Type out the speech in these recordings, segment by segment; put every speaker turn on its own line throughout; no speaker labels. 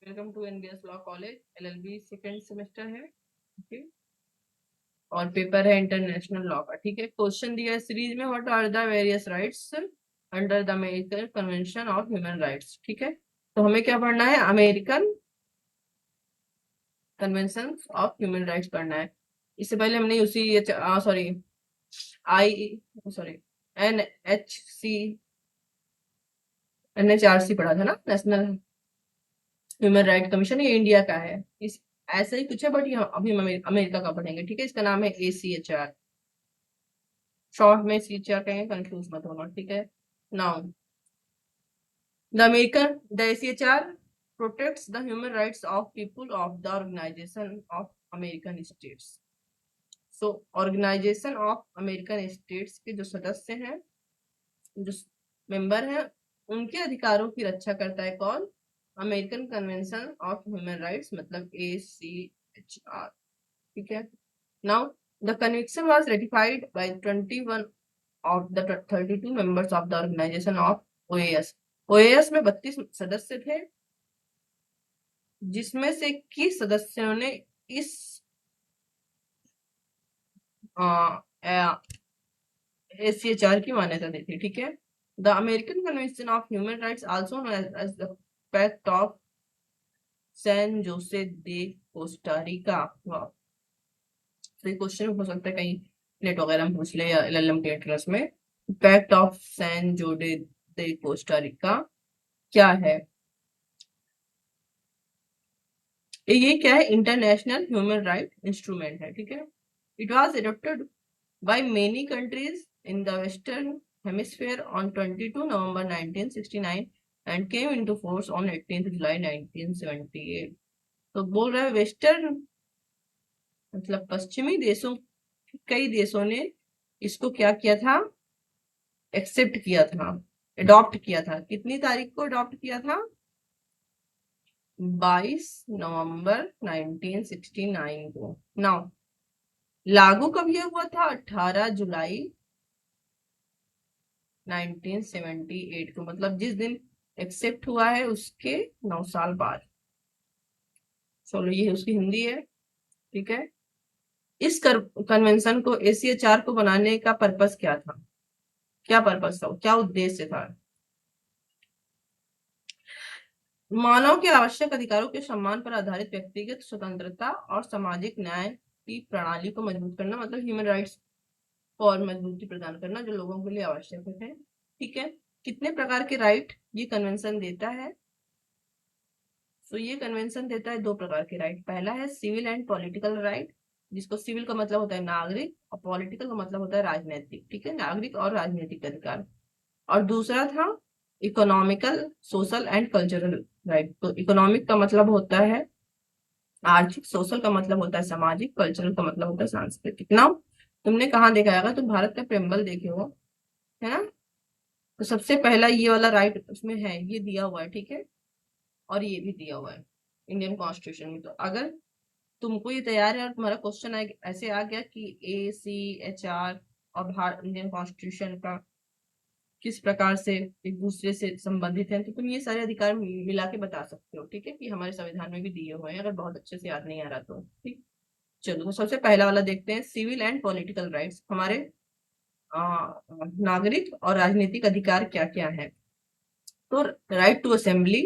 Welcome to NBS Law College. LLB second semester है। ठीक, और पेपर है इंटरनेशनल लॉ का। ठीक है, क्वेश्चन दिया है सीरीज में, what are the various rights under the American convention of human rights. ठीक है, तो हमें क्या पढ़ना है? American convention of human rights पढ़ना है। इससे पहले हमने उसी सॉरी आई सॉरी NHRC पढ़ा था ना, नेशनल ह्यूमन राइट कमीशन। ये इंडिया का है। इस ऐसा ही कुछ है, बट ये अभी हम अमेरिका का पढ़ेंगे। ठीक है, इसका नाम है ACHR, शॉर्ट में CHR कहेंगे, कंफ्यूज मत होना। ठीक है, now the ACHR protects the human rights of people of the organisation of American states. So organisation of American states के जो सदस्य हैं, जो मेंबर हैं, उनके अधिकारों की रक्षा करता है कौन? American convention of human rights, मतलब ACHR। ठीक है, now the convention was ratified by 21 of the 32 members of the organization of OAS। OAS में 32 सदस्य थे, जिसमें से 21 सदस्यों ने इस ACHR की मान्यता दी थी। ठीक है, the American convention of human rights also as the pact of San Jose de Costa Rica. तो ये क्वेश्चन हो सकता है कहीं नेट वगैरह में पूछ ले, या LLM के एंट्रेंस में। पैक्ट ऑफ सैन जोडे दे कोस्टा रिका क्या है? ये क्या है? इंटरनेशनल ह्यूमन राइट इंस्ट्रूमेंट है। ठीक है, it was adopted by many countries in the western hemisphere on 22 November 1969 and came into force on 18 जुलाई 1978। तो बोल रहा है वेस्टर्न मतलब पश्चिमी देशों, कई देशों ने इसको क्या किया था? एक्सेप्ट किया था, अडॉप्ट किया था। कितनी तारीख को अडॉप्ट किया था? 22 नवंबर 1969 को। नाउ लागू कब यह हुआ था? 18 जुलाई 1978 को, मतलब जिस दिन एक्सेप्ट हुआ है उसके 9 साल बाद। चलो, ये उसकी हिंदी है। ठीक है, इस कन्वेंशन को ACHR को बनाने का पर्पस क्या था? क्या पर्पस था, क्या उद्देश्य था? मानव के आवश्यक अधिकारों के सम्मान पर आधारित व्यक्तिगत स्वतंत्रता और सामाजिक न्याय की प्रणाली को मजबूत करना, मतलब ह्यूमन राइट्स और मजबूती प्रदान करना, जो लोगों के लिए आवश्यक है। ठीक है, कितने प्रकार के राइट ये कन्वेंशन देता है? तो ये कन्वेंशन देता है 2 प्रकार के राइट। पहला है सिविल एंड पॉलिटिकल राइट, जिसको सिविल का मतलब होता है नागरिक और पॉलिटिकल का मतलब होता है राजनीतिक। ठीक है, नागरिक और राजनीतिक अधिकार। और दूसरा था economical, social and cultural right. तो इकोनॉमिक का मतलब होता है आर्थिक, सोशल का मतलब होता है सामाजिक, कल्चरल का मतलब होता है सांस्कृतिक। ना तुमने कहाँ देखा होगा? तुम भारत का प्रेम्बल देखे हो, है ना? तो सबसे पहला ये वाला राइट उसमें है, ये दिया हुआ है। ठीक है, और ये भी दिया हुआ है इंडियन कॉन्स्टिट्यूशन में। तो अगर तुमको ये तैयार है और तुम्हारा क्वेश्चन ऐसे आ गया कि ACHR और इंडियन कॉन्स्टिट्यूशन का किस प्रकार से एक दूसरे से संबंधित है, तो तुम ये सारे अधिकार मिला के बता सकते हो। ठीक है, कि हमारे संविधान में भी दिए हुए हैं, अगर बहुत अच्छे से याद नहीं आ रहा तो। ठीक, चलो तो सबसे पहला वाला देखते हैं, सिविल एंड पॉलिटिकल राइट्स। हमारे नागरिक और राजनीतिक अधिकार क्या क्या है? तो right to assembly,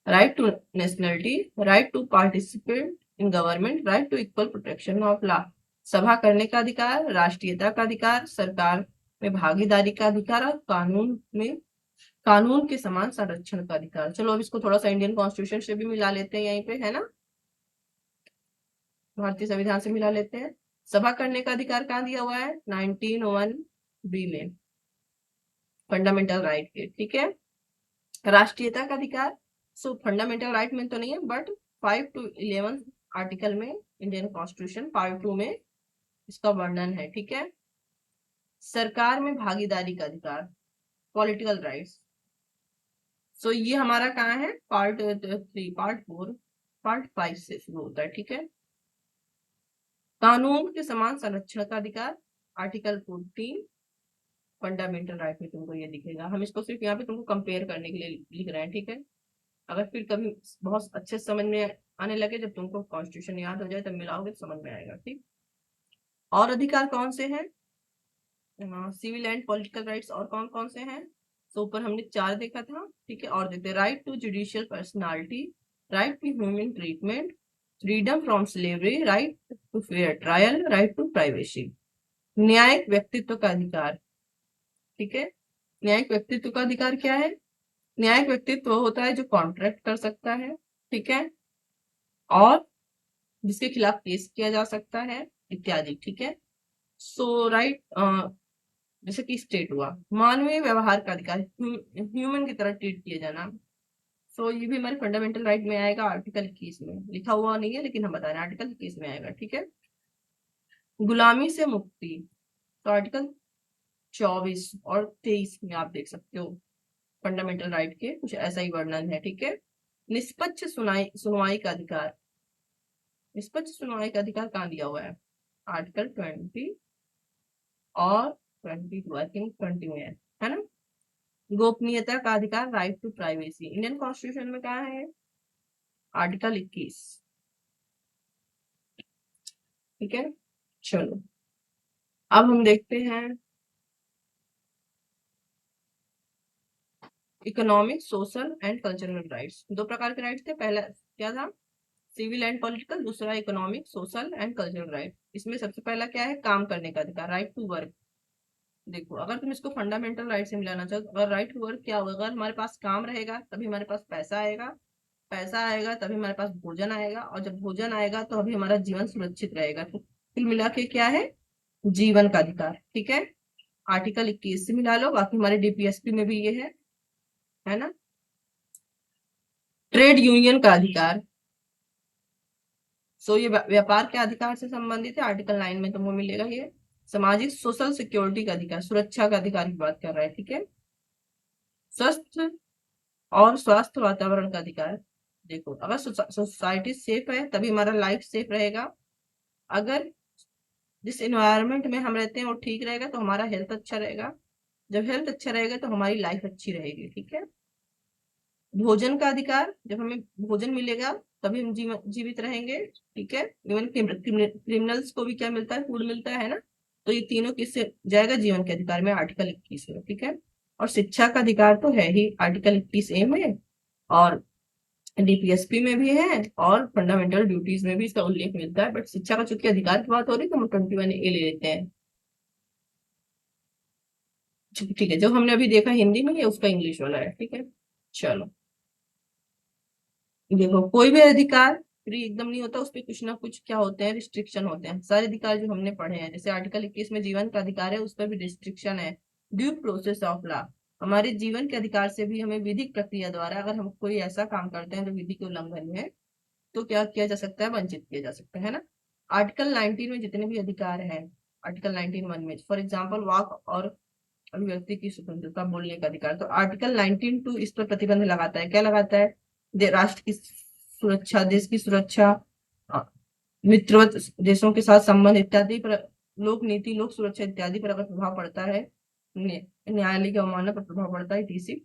right to nationality, right to participate in government, right to equal protection of law, सभा करने का अधिकार, राष्ट्रीयता का अधिकार, सरकार में भागीदारी का अधिकार, और कानून के समान संरक्षण का अधिकार। चलो अब इसको थोड़ा सा इंडियन कॉन्स्टिट्यूशन से भी मिला लेते हैं, यहीं पे है ना, भारतीय संविधान से मिला लेते हैं। सभा करने का अधिकार कहाँ दिया हुआ है? 1901B में, फंडामेंटल राइट के। ठीक है, राष्ट्रीयता का अधिकार फंडामेंटल राइट में तो नहीं है, बट 5 to 11 आर्टिकल में इंडियन कॉन्स्टिट्यूशन पार्ट 2 में इसका वर्णन है। ठीक है, सरकार में भागीदारी का अधिकार, पॉलिटिकल राइट्स। सो ये हमारा कहाँ है? पार्ट 3, पार्ट 4, पार्ट 5 से शुरू होता है। ठीक है, कानून के समान संरक्षण का अधिकार, आर्टिकल 14 फंडामेंटल राइट में तुमको ये दिखेगा। हम इसको सिर्फ यहाँ पे तुमको कंपेयर करने के लिए लिख रहे हैं। ठीक है, अगर फिर कभी बहुत अच्छे से समझ में आने लगे, जब तुमको कॉन्स्टिट्यूशन याद हो जाए तब मिलाओगे तो समझ में आएगा। ठीक। और अधिकार कौन से हैं? सिविल एंड पॉलिटिकल राइट्स और कौन कौन से हैं? तो ऊपर हमने 4 देखा था, ठीक है। और देखते हैं, right to judicial personality, right to human treatment, freedom from slavery, right to fair trial, right to privacy. न्यायिक व्यक्तित्व का अधिकार, ठीक है। न्यायिक व्यक्तित्व का अधिकार क्या है? न्यायिक व्यक्तित्व वो होता है जो कॉन्ट्रैक्ट कर सकता है, ठीक है, और जिसके खिलाफ केस किया जा सकता है, इत्यादि, ठीक है। सो राइट, जैसे कि स्टेट हुआ, मानवीय व्यवहार का अधिकार, ह्यूमन की तरह ट्रीट किया जाना। सो ये भी हमारे फंडामेंटल राइट में आएगा, आर्टिकल 21 में। लिखा हुआ नहीं है लेकिन हम बता रहे हैं, आर्टिकल 21 में आएगा, ठीक है। गुलामी से मुक्ति, तो आर्टिकल 24 और 23 में आप देख सकते हो फंडामेंटल राइट के कुछ ऐसा ही वर्णन है, ठीक है। निष्पक्ष सुनवाई का अधिकार, निष्पक्ष सुनवाई का अधिकार कहाँ दिया हुआ है? आर्टिकल 20 और 22, आई थिंक 20 में है ना। गोपनीयता का अधिकार, right to privacy, Indian constitution में कहा है? आर्टिकल 21, ठीक है। चलो अब हम देखते हैं economic, social and cultural rights. 2 प्रकार के राइट्स थे, पहला क्या था? सिविल एंड पॉलिटिकल, दूसरा economic, social and cultural right. इसमें सबसे पहला क्या है? काम करने का अधिकार, राइट टू वर्क। देखो, अगर तुम इसको फंडामेंटल राइट से मिलाना चाहो, अगर राइट टू वर्क क्या होगा? अगर हमारे पास काम रहेगा तभी हमारे पास पैसा आएगा, पैसा आएगा तभी हमारे पास भोजन आएगा, और जब भोजन आएगा तो अभी हमारा जीवन सुरक्षित रहेगा। तो कुल मिला के क्या है? जीवन का अधिकार, ठीक है। आर्टिकल 21 से मिला लो, बाकी हमारे डीपीएसपी में भी ये है ना। ट्रेड यूनियन का अधिकार, सो ये व्यापार के अधिकार से संबंधित है, आर्टिकल 9 में तुमको मिलेगा ये। सामाजिक सोशल सिक्योरिटी का अधिकार, सुरक्षा का अधिकार की बात कर रहा है, ठीक है। स्वस्थ और स्वास्थ्य वातावरण का अधिकार, देखो अगर सोसाइटी सेफ है तभी हमारा लाइफ सेफ रहेगा। अगर जिस एनवायरनमेंट में हम रहते हैं वो ठीक रहेगा तो हमारा हेल्थ अच्छा रहेगा, जब हेल्थ अच्छा रहेगा तो हमारी लाइफ अच्छी रहेगी, ठीक है। भोजन का अधिकार, जब हमें भोजन मिलेगा तभी हम जीवित रहेंगे, ठीक है। इवन क्रिमिनल्स को भी क्या मिलता है? फूड मिलता है ना। तो ये तीनों किससे जाएगा? जीवन के अधिकार में, आर्टिकल 21 में, ठीक है। और शिक्षा का अधिकार तो है ही आर्टिकल 21A में, और डीपीएसपी में भी है, और फंडामेंटल ड्यूटीज में भी इसका उल्लेख मिलता है। बट शिक्षा का चूंकि अधिकार की बात हो रही है तो हम 21A ले लेते हैं, ठीक है। जो हमने अभी देखा हिंदी में, ये उसका इंग्लिश वाला है, ठीक है। चलो देखो, कोई भी अधिकार फ्री एकदम नहीं होता, उस पर कुछ ना कुछ क्या होते हैं? रिस्ट्रिक्शन होते हैं। सारे अधिकार जो हमने पढ़े हैं, जैसे आर्टिकल 21 में जीवन का अधिकार है, उस पर भी रिस्ट्रिक्शन है। ड्यू प्रोसेस ऑफ लॉ, हमारे जीवन के अधिकार से भी हमें विधिक प्रक्रिया द्वारा, अगर हम कोई ऐसा काम करते हैं जो विधि के उल्लंघन है, तो क्या किया जा सकता है? वंचित किया जा सकता है ना। आर्टिकल 19 में जितने भी अधिकार हैं, आर्टिकल 19(1) में फॉर एग्जाम्पल वाक और अभिव्यक्ति की स्वतंत्रता, बोलने का अधिकार, तो आर्टिकल 19(2) इस पर प्रतिबंध लगाता है। क्या लगाता है? राष्ट्र की सुरक्षा, देश की सुरक्षा, अ, मित्रवत देशों के साथ संबंध इत्यादि पर, लोक नीति, लोक सुरक्षा इत्यादि पर अगर प्रभाव पड़ता है, न्यायालय की अवमानना पर प्रभाव पड़ता है, टीसी,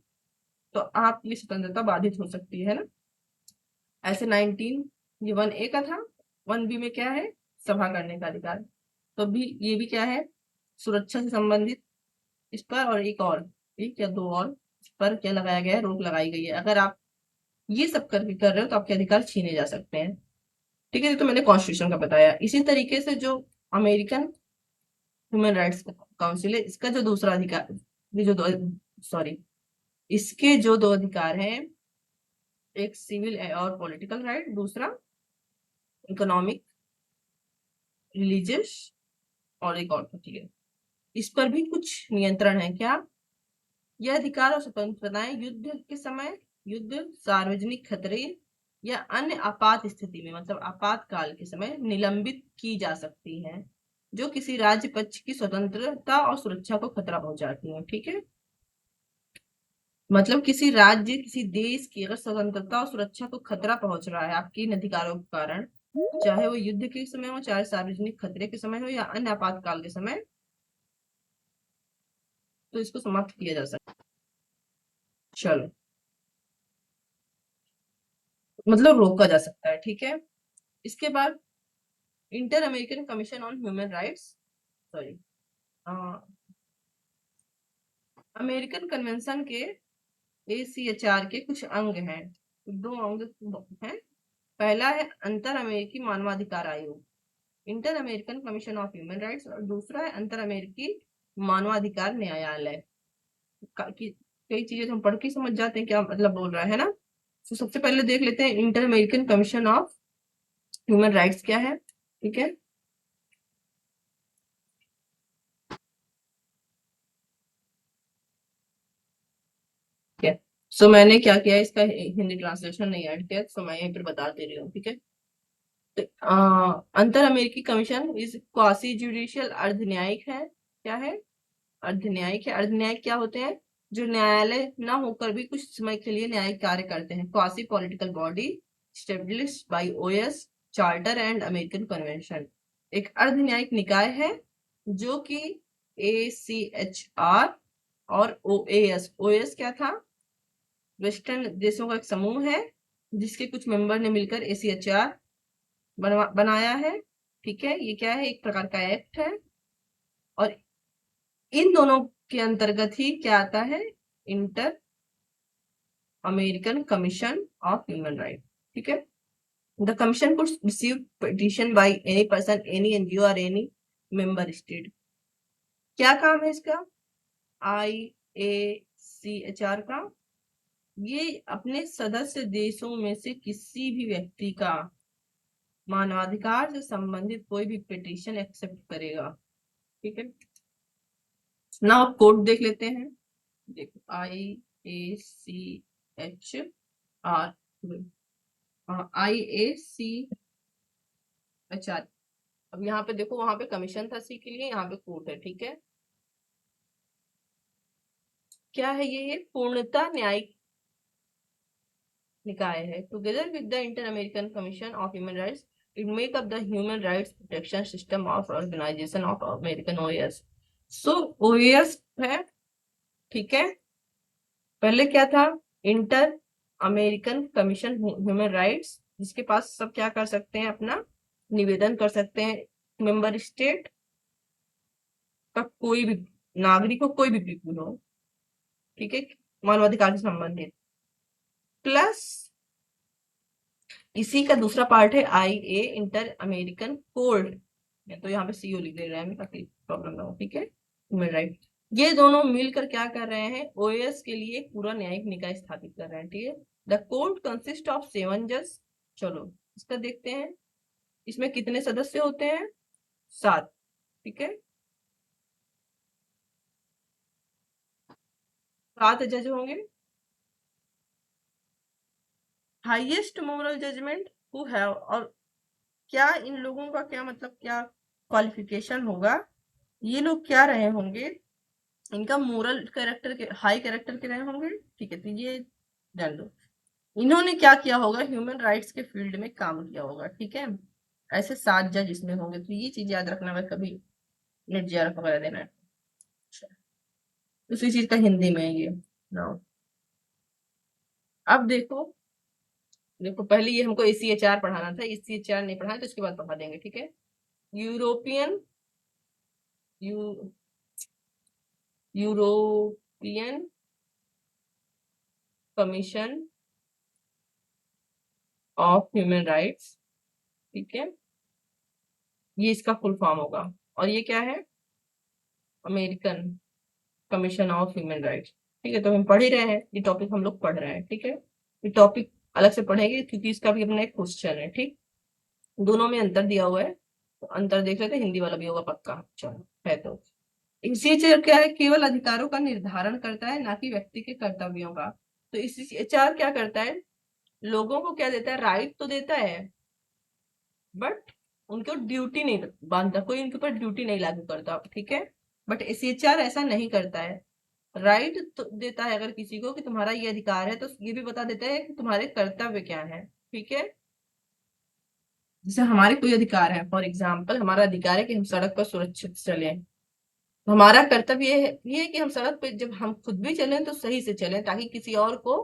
तो आपकी स्वतंत्रता बाधित हो सकती है ना। ऐसे 19, ये 1A का था। 1B में क्या है? सभा करने का अधिकार, तो भी ये भी क्या है? सुरक्षा से संबंधित। इस पर और एक और, एक या दो और, इस पर क्या लगाया गया है? रोक लगाई गई है। अगर आप ये सब करके कर रहे हो तो आपके अधिकार छीने जा सकते हैं, ठीक है। ये तो मैंने कॉन्स्टिट्यूशन का बताया। इसी तरीके से जो अमेरिकन ह्यूमन राइट्स काउंसिल है, इसका जो दूसरा अधिकार, ये जो दो, सॉरी, इसके जो 2 अधिकार हैं, एक सिविल और पॉलिटिकल राइट, दूसरा इकोनॉमिक, रिलीजियस, और एक और तो, ठीक है। इस पर भी कुछ नियंत्रण है। क्या? यह अधिकार और स्वतंत्रताएं युद्ध के समय, युद्ध, सार्वजनिक खतरे या अन्य आपात स्थिति में, मतलब आपातकाल के समय निलंबित की जा सकती हैं, जो किसी राज्य पक्ष की स्वतंत्रता और सुरक्षा को खतरा पहुंचाती हैं, ठीक है। मतलब किसी राज्य, किसी देश की अगर स्वतंत्रता और सुरक्षा को खतरा पहुंच रहा है आपके इन अधिकारों के कारण, चाहे वो युद्ध के समय हो, चाहे सार्वजनिक खतरे के समय हो, या अन्य आपातकाल के समय, तो इसको समाप्त किया जा सकता है। चलो मतलब रोका जा सकता है, ठीक है। इसके बाद inter American commission on human rights, sorry, American convention के ACHR के कुछ अंग हैं, दो अंग हैं। पहला है अंतर अमेरिकी मानवाधिकार आयोग, inter American commission of human rights, और दूसरा है अंतर अमेरिकी मानवाधिकार न्यायालय। कई चीजें तो हम पढ़ के समझ जाते हैं क्या मतलब बोल रहा है ना। तो सबसे पहले देख लेते हैं inter American commission of human rights क्या है, ठीक है। ठीक है, सो मैंने क्या किया, इसका हिंदी ट्रांसलेशन नहीं ऐड किया, सो मैं यहीं पर बता दे रही हूँ, ठीक है। तो, अंतर अमेरिकी कमीशन इस क्वासी जुडिशियल अर्ध न्यायिक है, क्या है, अर्ध न्यायिक है। अर्ध न्यायिक क्या होते हैं, जो न्यायालय ना होकर भी कुछ समय के लिए न्यायिक कार्य करते हैं। Quasi political body established bye OAS charter and American convention, एक अर्ध न्यायिक निकाय है जो कि ACHR और OAS क्या था, वेस्टर्न देशों का एक समूह है जिसके कुछ मेंबर ने मिलकर ACHR बनाया है, ठीक है। ये क्या है, एक प्रकार का एक्ट है, और इन दोनों के अंतर्गत ही क्या आता है, inter American commission of human right, ठीक है। The commission could receive petition by any person, any NGO और एनी मेंबर स्टेट। क्या काम है इसका, IACHR का, ये अपने सदस्य देशों में से किसी भी व्यक्ति का मानवाधिकार से संबंधित कोई भी पिटीशन एक्सेप्ट करेगा, ठीक है। ना कोड देख लेते हैं, देखो IACHR, IACHR। अब यहाँ पे देखो, वहां पे कमीशन था सी के लिए, यहाँ पे कोर्ट है, ठीक है। क्या है ये पूर्णता न्यायिक निकाय है। Together with the inter American commission of human rights it make up the human rights protection system of organisation of American OAS। So OAS है, ठीक है। पहले क्या था, inter American commission human rights, जिसके पास सब क्या कर सकते हैं, अपना निवेदन कर सकते हैं मेंबर स्टेट का कोई भी नागरिक हो, कोई भी पीपुल हो, ठीक है, मानवाधिकार से संबंधित। प्लस इसी का दूसरा पार्ट है IA इंटर अमेरिकन कोर्ट, तो यहाँ पे CO लिख दे रहा है ताकि प्रॉब्लम ना हो, ठीक है, ह्यूमन राइट। ये दोनों मिलकर क्या कर रहे हैं, OAS के लिए एक पूरा न्यायिक निकाय स्थापित कर रहे हैं, ठीक है। द कोर्ट कंसिस्ट ऑफ 7 जज, चलो इसका देखते हैं, इसमें कितने सदस्य होते हैं, 7, ठीक है, 7 जज होंगे। Highest moral judgement who have, और क्या इन लोगों का क्या मतलब, क्या क्वालिफिकेशन होगा, ये लोग क्या रहे होंगे, इनका मोरल कैरेक्टर के, हाई कैरेक्टर के रहे होंगे, ठीक है। तो ये जान लो, इन्होंने क्या किया होगा, ह्यूमन राइट्स के फील्ड में काम किया होगा, ठीक है। ऐसे 7 जज इसमें होंगे, तो ये चीज याद रखना, अगर कभी नेट JRF वगैरह देना है। अच्छा, उसी चीज का हिंदी में है ये ना। अब देखो, देखो पहले ये हमको ACHR पढ़ाना था, ACHR नहीं पढ़ाना, तो इसके बाद पढ़ा देंगे, ठीक है। European you European commission of human rights, ठीक है, ये इसका फुल फॉर्म होगा। और ये क्या है, American commission of human rights, ठीक है। तो हम पढ़ ही रहे हैं, ये टॉपिक हम लोग पढ़ रहे हैं, ठीक है। ये टॉपिक अलग से पढ़ेंगे क्योंकि इसका भी अपना एक क्वेश्चन है, ठीक। दोनों में अंतर दिया हुआ है, तो अंतर देख लेते हैं, हिंदी वाला भी होगा पक्का, चलो है तो। इसी क्या है, केवल अधिकारों का निर्धारण करता है, ना कि व्यक्ति के कर्तव्यों का। तो इसी HR क्या करता है, लोगों को क्या देता है, राइट तो देता है, बट उनको ड्यूटी नहीं बांधता, कोई उनके ऊपर ड्यूटी नहीं लागू करता, ठीक है। बट ACHR ऐसा नहीं करता है, राइट तो देता है अगर किसी को कि तुम्हारा ये अधिकार है, तो ये भी बता देता है कि तुम्हारे कर्तव्य क्या है, ठीक है। जैसे हमारे कोई अधिकार है, फॉर एग्जाम्पल हमारा अधिकार है कि हम सड़क पर सुरक्षित चले, तो हमारा कर्तव्य ये है कि हम सड़क पे जब हम खुद भी चलें तो सही से चलें, ताकि किसी और को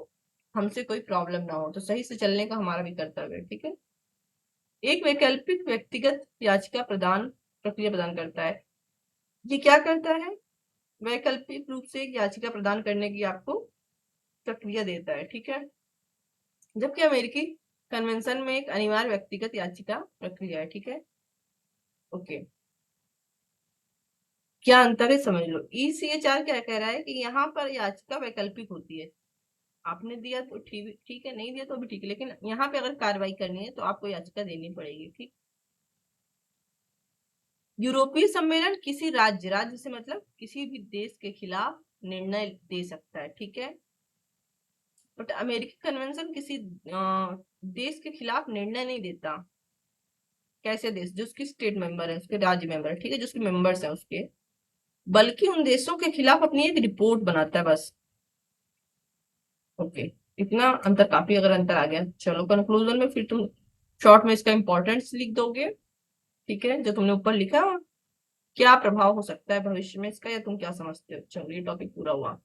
हमसे कोई प्रॉब्लम ना हो, तो सही से चलने का हमारा भी कर्तव्य है, ठीक है। एक वैकल्पिक व्यक्तिगत याचिका प्रदान प्रक्रिया प्रदान करता है। ये क्या करता है? वैकल्पिक रूप से एक याचिका प्रदान करने की आपको प्रक्रिया देता है, ठीक है। जबकि अमेरिकी कन्वेंशन में एक अनिवार्य व्यक्तिगत याचिका प्रक्रिया है, ठीक है। ओके, क्या अंतर है समझ लो। ECHR क्या कह रहा है कि यहाँ पर याचिका वैकल्पिक होती है, आपने दिया तो ठीक ठीक है, नहीं दिया तो भी ठीक है, लेकिन यहाँ पे अगर कार्रवाई करनी है तो आपको याचिका देनी पड़ेगी, ठीक। यूरोपीय सम्मेलन किसी राज्य से मतलब किसी भी देश के खिलाफ निर्णय दे सकता है, ठीक है। बट अमेरिकी कन्वेंशन किसी देश के खिलाफ निर्णय नहीं देता। कैसे देश? जो उसकी स्टेट मेंबर है, उसके राज्य मेंबर है, ठीक है, जो उसके मेंबर्स है उसके, बल्कि उन देशों के खिलाफ अपनी एक रिपोर्ट बनाता है बस। ओके, इतना अंतर, काफी अगर अंतर आ गया, चलो कंक्लूजन में फिर तुम शॉर्ट में इसका इंपॉर्टेंस लिख दोगे, ठीक है, जो तुमने ऊपर लिखा। क्या प्रभाव हो सकता है भविष्य में इसका, या तुम क्या समझते हो? चलो ये टॉपिक पूरा हुआ।